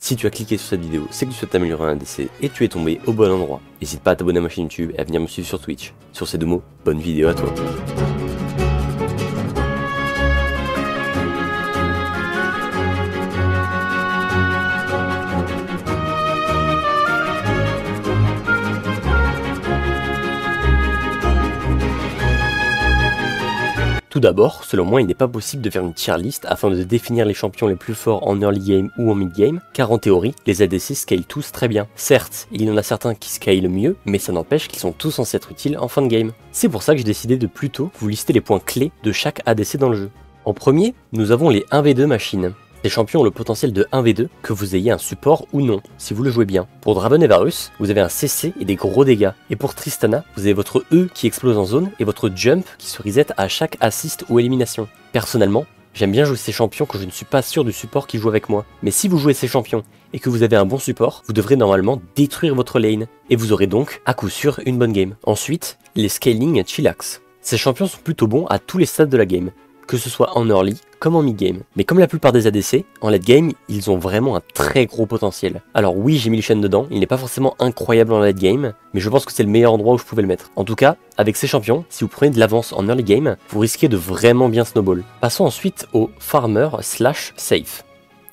Si tu as cliqué sur cette vidéo, c'est que tu souhaites t'améliorer en ADC et tu es tombé au bon endroit. N'hésite pas à t'abonner à ma chaîne YouTube et à venir me suivre sur Twitch. Sur ces deux mots, bonne vidéo à toi. Tout d'abord, selon moi, il n'est pas possible de faire une tier list afin de définir les champions les plus forts en early game ou en mid game, car en théorie, les ADC scalent tous très bien. Certes, il y en a certains qui scalent mieux, mais ça n'empêche qu'ils sont tous censés être utiles en fin de game. C'est pour ça que j'ai décidé de plutôt vous lister les points clés de chaque ADC dans le jeu. En premier, nous avons les 1v2 machines. Ces champions ont le potentiel de 1v2, que vous ayez un support ou non, si vous le jouez bien. Pour Draven et Varus, vous avez un CC et des gros dégâts. Et pour Tristana, vous avez votre E qui explose en zone et votre jump qui se reset à chaque assist ou élimination. Personnellement, j'aime bien jouer ces champions quand je ne suis pas sûr du support qui joue avec moi. Mais si vous jouez ces champions et que vous avez un bon support, vous devrez normalement détruire votre lane. Et vous aurez donc, à coup sûr, une bonne game. Ensuite, les scaling chillax. Ces champions sont plutôt bons à tous les stades de la game, que ce soit en early comme en mid-game. Mais comme la plupart des ADC, en late game, ils ont vraiment un très gros potentiel. Alors oui, j'ai mis le Shen dedans, il n'est pas forcément incroyable en late game, mais je pense que c'est le meilleur endroit où je pouvais le mettre. En tout cas, avec ces champions, si vous prenez de l'avance en early game, vous risquez de vraiment bien snowball. Passons ensuite au farmer / safe.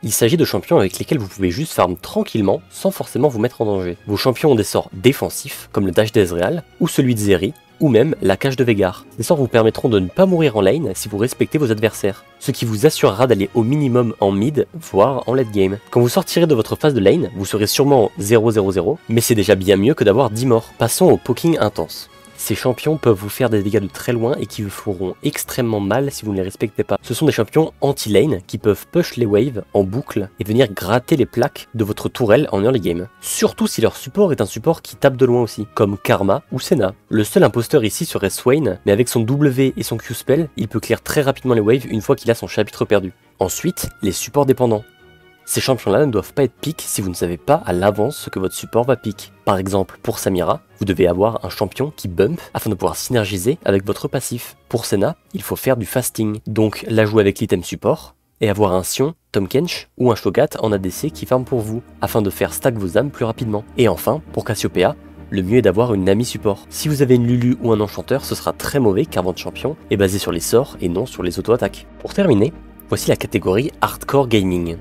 Il s'agit de champions avec lesquels vous pouvez juste farm tranquillement sans forcément vous mettre en danger. Vos champions ont des sorts défensifs, comme le dash d'Ezreal, ou celui de Zeri, ou même la cage de Veigar. Ces sorts vous permettront de ne pas mourir en lane si vous respectez vos adversaires, ce qui vous assurera d'aller au minimum en mid, voire en late game. Quand vous sortirez de votre phase de lane, vous serez sûrement 0-0-0, mais c'est déjà bien mieux que d'avoir 10 morts. Passons au poking intense. Ces champions peuvent vous faire des dégâts de très loin et qui vous feront extrêmement mal si vous ne les respectez pas. Ce sont des champions anti-lane qui peuvent push les waves en boucle et venir gratter les plaques de votre tourelle en early game. Surtout si leur support est un support qui tape de loin aussi, comme Karma ou Senna. Le seul imposteur ici serait Swain, mais avec son W et son Q-spell, il peut clear très rapidement les waves une fois qu'il a son chapitre perdu. Ensuite, les supports dépendants. Ces champions-là ne doivent pas être pick si vous ne savez pas à l'avance ce que votre support va pick. Par exemple, pour Samira, vous devez avoir un champion qui bump afin de pouvoir synergiser avec votre passif. Pour Senna, il faut faire du fasting, donc la jouer avec l'item support, et avoir un Sion, Tahm Kench ou un Shogat en ADC qui farm pour vous, afin de faire stack vos âmes plus rapidement. Et enfin, pour Cassiopeia, le mieux est d'avoir une Nami support. Si vous avez une Lulu ou un enchanteur, ce sera très mauvais car votre champion est basé sur les sorts et non sur les auto-attaques. Pour terminer, voici la catégorie Hardcore Gaming.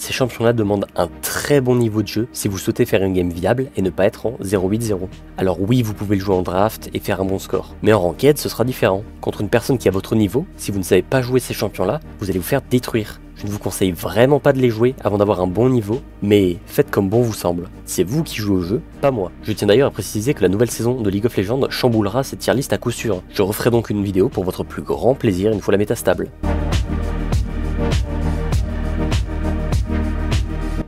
Ces champions-là demandent un très bon niveau de jeu si vous souhaitez faire une game viable et ne pas être en 0-8-0. Alors oui, vous pouvez le jouer en draft et faire un bon score, mais en ranked ce sera différent. Contre une personne qui a votre niveau, si vous ne savez pas jouer ces champions-là, vous allez vous faire détruire. Je ne vous conseille vraiment pas de les jouer avant d'avoir un bon niveau, mais faites comme bon vous semble. C'est vous qui jouez au jeu, pas moi. Je tiens d'ailleurs à préciser que la nouvelle saison de League of Legends chamboulera cette tier list à coup sûr. Je referai donc une vidéo pour votre plus grand plaisir une fois la méta stable.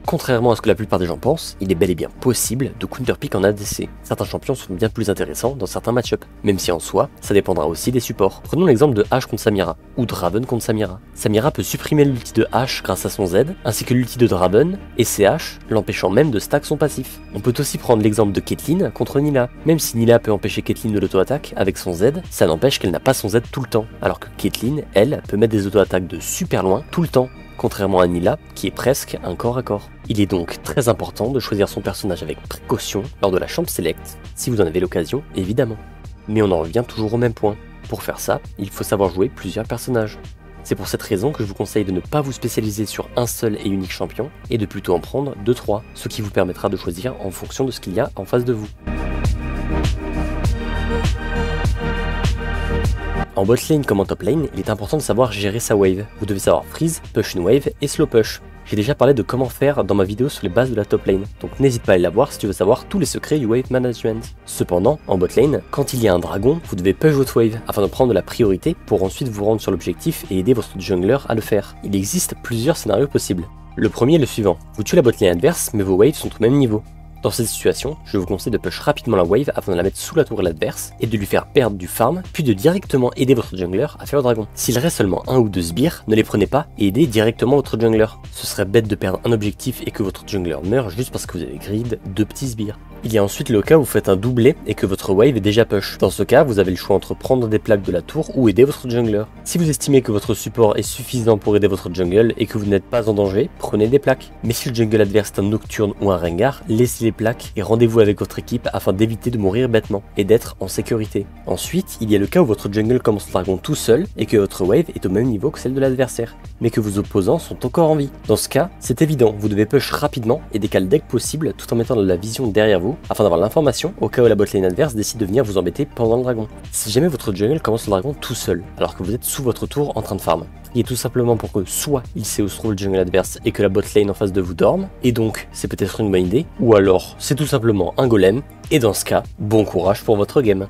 Contrairement à ce que la plupart des gens pensent, il est bel et bien possible de counterpick en ADC. Certains champions sont bien plus intéressants dans certains match-ups, même si en soi, ça dépendra aussi des supports. Prenons l'exemple de Ashe contre Samira, ou Draven contre Samira. Samira peut supprimer l'ulti de Ashe grâce à son Z, ainsi que l'ulti de Draven et CH, l'empêchant même de stack son passif. On peut aussi prendre l'exemple de Caitlyn contre Nilah. Même si Nilah peut empêcher Caitlyn de l'auto-attaque avec son Z, ça n'empêche qu'elle n'a pas son Z tout le temps, alors que Caitlyn, elle, peut mettre des auto-attaques de super loin tout le temps, contrairement à Nilah, qui est presque un corps à corps. Il est donc très important de choisir son personnage avec précaution lors de la champ select, si vous en avez l'occasion, évidemment. Mais on en revient toujours au même point. Pour faire ça, il faut savoir jouer plusieurs personnages. C'est pour cette raison que je vous conseille de ne pas vous spécialiser sur un seul et unique champion, et de plutôt en prendre 2-3, ce qui vous permettra de choisir en fonction de ce qu'il y a en face de vous. En bot lane comme en top lane, il est important de savoir gérer sa wave. Vous devez savoir freeze, push une wave et slow push. J'ai déjà parlé de comment faire dans ma vidéo sur les bases de la top lane, donc n'hésite pas à aller la voir si tu veux savoir tous les secrets du wave management. Cependant, en bot lane, quand il y a un dragon, vous devez push votre wave afin de prendre de la priorité pour ensuite vous rendre sur l'objectif et aider votre jungler à le faire. Il existe plusieurs scénarios possibles. Le premier est le suivant, vous tuez la bot lane adverse mais vos waves sont au même niveau. Dans cette situation, je vous conseille de push rapidement la wave afin de la mettre sous la tourelle adverse et de lui faire perdre du farm, puis de directement aider votre jungler à faire le dragon. S'il reste seulement 1 ou 2 sbires, ne les prenez pas et aidez directement votre jungler. Ce serait bête de perdre un objectif et que votre jungler meure juste parce que vous avez grid 2 petits sbires. Il y a ensuite le cas où vous faites un doublé et que votre wave est déjà push. Dans ce cas, vous avez le choix entre prendre des plaques de la tour ou aider votre jungler. Si vous estimez que votre support est suffisant pour aider votre jungle et que vous n'êtes pas en danger, prenez des plaques. Mais si le jungle adverse est un Nocturne ou un Rengar, laissez les plaques et rendez-vous avec votre équipe afin d'éviter de mourir bêtement et d'être en sécurité. Ensuite, il y a le cas où votre jungle commence le dragon tout seul et que votre wave est au même niveau que celle de l'adversaire, mais que vos opposants sont encore en vie. Dans ce cas, c'est évident, vous devez push rapidement et décaler deck possible tout en mettant de la vision derrière vous afin d'avoir l'information au cas où la botlane adverse décide de venir vous embêter pendant le dragon. Si jamais votre jungle commence le dragon tout seul alors que vous êtes sous votre tour en train de farm, priez tout simplement pour que soit il sait où se trouve le jungle adverse et que la botlane en face de vous dorme, et donc c'est peut-être une bonne idée, ou alors c'est tout simplement un golem, et dans ce cas, bon courage pour votre game.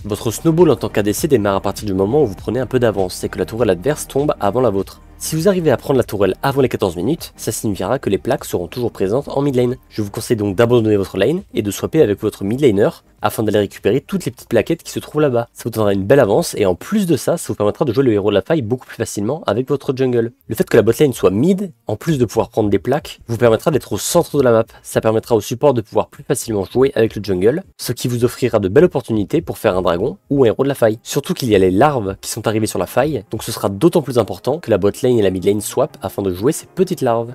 Votre snowball en tant qu'ADC démarre à partir du moment où vous prenez un peu d'avance et que la tourelle adverse tombe avant la vôtre. Si vous arrivez à prendre la tourelle avant les 14 minutes, ça signifiera que les plaques seront toujours présentes en mid lane. Je vous conseille donc d'abandonner votre lane et de swapper avec votre mid laner afin d'aller récupérer toutes les petites plaquettes qui se trouvent là-bas. Ça vous donnera une belle avance et en plus de ça, ça vous permettra de jouer le héros de la faille beaucoup plus facilement avec votre jungle. Le fait que la botlane soit mid, en plus de pouvoir prendre des plaques, vous permettra d'être au centre de la map. Ça permettra au support de pouvoir plus facilement jouer avec le jungle, ce qui vous offrira de belles opportunités pour faire un dragon ou un héros de la faille. Surtout qu'il y a les larves qui sont arrivées sur la faille, donc ce sera d'autant plus important que la botlane et la mid lane swap afin de jouer ces petites larves.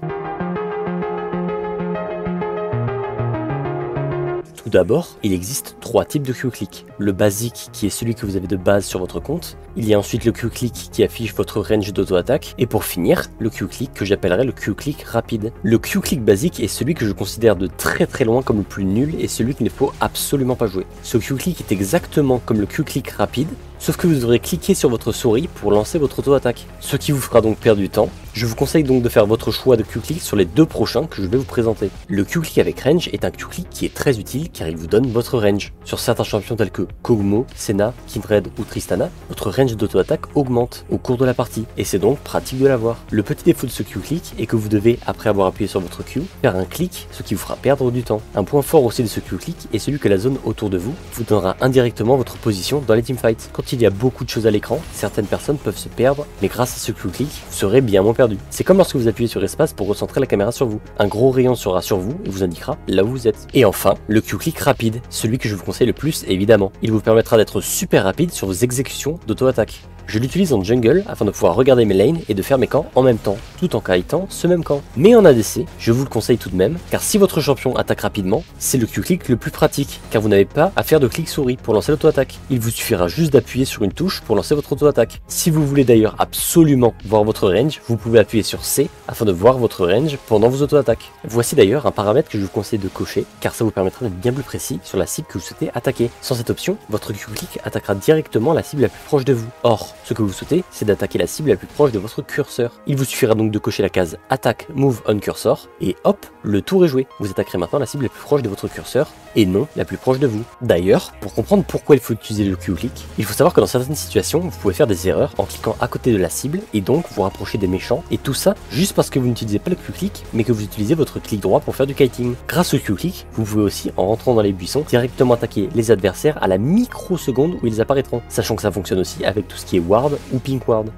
Tout d'abord, il existe 3 types de Q-Click. Le basique qui est celui que vous avez de base sur votre compte. Il y a ensuite le Q-Click qui affiche votre range d'auto-attaque. Et pour finir, le Q-Click que j'appellerais le Q-Click rapide. Le Q-Click basique est celui que je considère de très loin comme le plus nul et celui qu'il ne faut absolument pas jouer. Ce Q-Click est exactement comme le Q-Click rapide, sauf que vous devrez cliquer sur votre souris pour lancer votre auto-attaque, ce qui vous fera donc perdre du temps. Je vous conseille donc de faire votre choix de Q-Click sur les 2 prochains que je vais vous présenter. Le Q-Click avec range est un Q-Click qui est très utile car il vous donne votre range. Sur certains champions tels que Kog'Maw, Senna, Kindred ou Tristana, votre range d'auto-attaque augmente au cours de la partie et c'est donc pratique de l'avoir. Le petit défaut de ce Q-Click est que vous devez, après avoir appuyé sur votre Q, faire un clic, ce qui vous fera perdre du temps. Un point fort aussi de ce Q-Click est celui que la zone autour de vous vous donnera indirectement votre position dans les teamfights. Quand il y a beaucoup de choses à l'écran, certaines personnes peuvent se perdre, mais grâce à ce Q-Click, vous serez bien moins perdu. C'est comme lorsque vous appuyez sur espace pour recentrer la caméra sur vous. Un gros rayon sera sur vous et vous indiquera là où vous êtes. Et enfin, le Q-Click rapide, celui que je vous conseille le plus évidemment. Il vous permettra d'être super rapide sur vos exécutions d'auto-attaque. Je l'utilise en jungle afin de pouvoir regarder mes lanes et de faire mes camps en même temps, tout en kitant ce même camp. Mais en ADC, je vous le conseille tout de même, car si votre champion attaque rapidement, c'est le Q-Click le plus pratique, car vous n'avez pas à faire de clic souris pour lancer l'auto-attaque. Il vous suffira juste d'appuyer sur une touche pour lancer votre auto-attaque. Si vous voulez d'ailleurs absolument voir votre range, vous pouvez appuyer sur C afin de voir votre range pendant vos auto-attaques. Voici d'ailleurs un paramètre que je vous conseille de cocher, car ça vous permettra d'être bien plus précis sur la cible que vous souhaitez attaquer. Sans cette option, votre Q-Click attaquera directement la cible la plus proche de vous. Or, ce que vous souhaitez, c'est d'attaquer la cible la plus proche de votre curseur. Il vous suffira donc de cocher la case Attack Move on Cursor et hop, le tour est joué. Vous attaquerez maintenant la cible la plus proche de votre curseur et non la plus proche de vous. D'ailleurs, pour comprendre pourquoi il faut utiliser le Q-Click, il faut savoir que dans certaines situations, vous pouvez faire des erreurs en cliquant à côté de la cible et donc vous rapprocher des méchants et tout ça juste parce que vous n'utilisez pas le Q-Click mais que vous utilisez votre clic droit pour faire du kiting. Grâce au Q-Click, vous pouvez aussi, en rentrant dans les buissons, directement attaquer les adversaires à la microseconde où ils apparaîtront, sachant que ça fonctionne aussi avec tout ce qui est ward ou pink ward.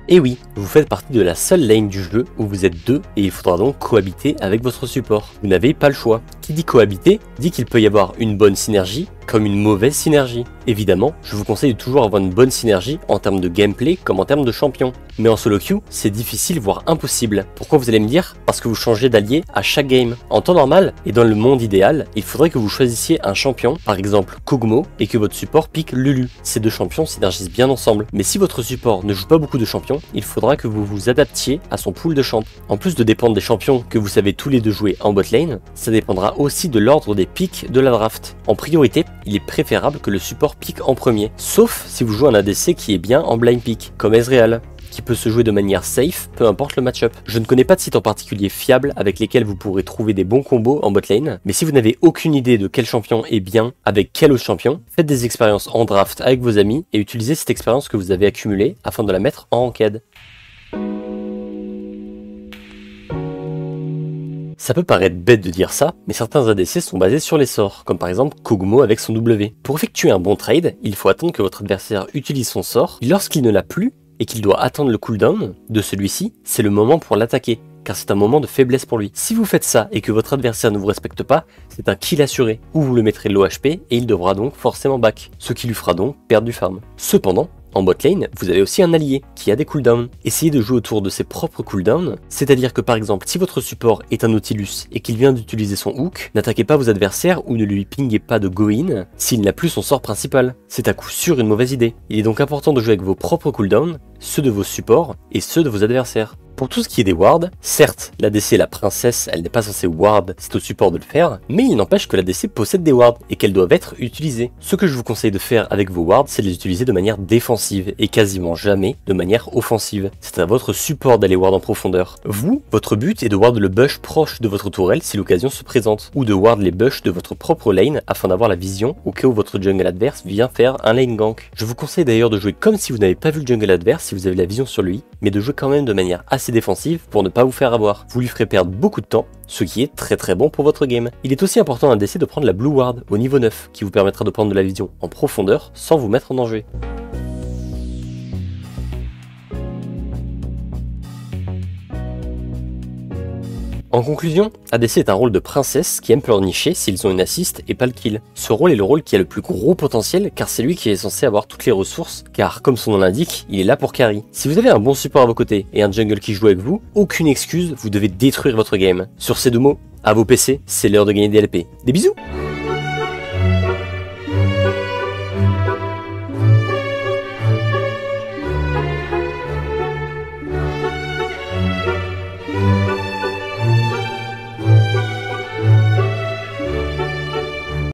Et oui, vous faites partie de la seule lane du jeu où vous êtes 2 et il faudra donc cohabiter avec votre support. Vous n'avez pas le choix. Qui dit cohabiter, dit qu'il peut y avoir une bonne synergie comme une mauvaise synergie. Évidemment, je vous conseille de toujours avoir une bonne synergie en termes de gameplay comme en termes de champion. Mais en solo queue, c'est difficile voire impossible. Pourquoi vous allez me dire? Parce que vous changez d'allié à chaque game. En temps normal et dans le monde idéal, il faudrait que vous choisissiez un champion, par exemple Kog'Maw, et que votre support pique Lulu. Ces deux champions synergisent bien ensemble. Mais si votre support ne joue pas beaucoup de champions, il faudra que vous vous adaptiez à son pool de champs. En plus de dépendre des champions que vous savez tous les deux jouer en bot lane, ça dépendra aussi de l'ordre des pics de la draft. En priorité, il est préférable que le support pique en premier, sauf si vous jouez un ADC qui est bien en blind pick, comme Ezreal, qui peut se jouer de manière safe, peu importe le match-up. Je ne connais pas de site en particulier fiable avec lesquels vous pourrez trouver des bons combos en bot lane, mais si vous n'avez aucune idée de quel champion est bien avec quel autre champion, faites des expériences en draft avec vos amis et utilisez cette expérience que vous avez accumulée afin de la mettre en ranked. Ça peut paraître bête de dire ça, mais certains ADC sont basés sur les sorts, comme par exemple Kog'Maw avec son W. Pour effectuer un bon trade, il faut attendre que votre adversaire utilise son sort, et lorsqu'il ne l'a plus, et qu'il doit attendre le cooldown de celui-ci, c'est le moment pour l'attaquer, car c'est un moment de faiblesse pour lui. Si vous faites ça et que votre adversaire ne vous respecte pas, c'est un kill assuré, ou vous le mettrez low HP et il devra donc forcément back, ce qui lui fera donc perdre du farm. Cependant, en bot lane, vous avez aussi un allié qui a des cooldowns. Essayez de jouer autour de ses propres cooldowns, c'est-à-dire que par exemple, si votre support est un Nautilus et qu'il vient d'utiliser son hook, n'attaquez pas vos adversaires ou ne lui pinguez pas de go-in s'il n'a plus son sort principal. C'est à coup sûr une mauvaise idée. Il est donc important de jouer avec vos propres cooldowns, ceux de vos supports et ceux de vos adversaires. Pour tout ce qui est des wards, certes, l'ADC, la princesse, elle n'est pas censée ward, c'est au support de le faire, mais il n'empêche que l'ADC possède des wards et qu'elles doivent être utilisées. Ce que je vous conseille de faire avec vos wards, c'est de les utiliser de manière défensive et quasiment jamais de manière offensive. C'est à votre support d'aller ward en profondeur. Vous, votre but est de ward le bush proche de votre tourelle si l'occasion se présente, ou de ward les bush de votre propre lane afin d'avoir la vision au cas où votre jungle adverse vient faire un lane gank. Je vous conseille d'ailleurs de jouer comme si vous n'avez pas vu le jungle adverse si vous avez la vision sur lui, mais de jouer quand même de manière assez défensive pour ne pas vous faire avoir. Vous lui ferez perdre beaucoup de temps, ce qui est très bon pour votre game. Il est aussi important à ADC de prendre la Blue Ward au niveau 9, qui vous permettra de prendre de la vision en profondeur sans vous mettre en danger. En conclusion, ADC est un rôle de princesse qui aime pleurnicher s'ils ont une assist et pas le kill. Ce rôle est le rôle qui a le plus gros potentiel car c'est lui qui est censé avoir toutes les ressources car comme son nom l'indique, il est là pour carry. Si vous avez un bon support à vos côtés et un jungle qui joue avec vous, aucune excuse, vous devez détruire votre game. Sur ces deux mots, à vos PC, c'est l'heure de gagner des LP. Des bisous!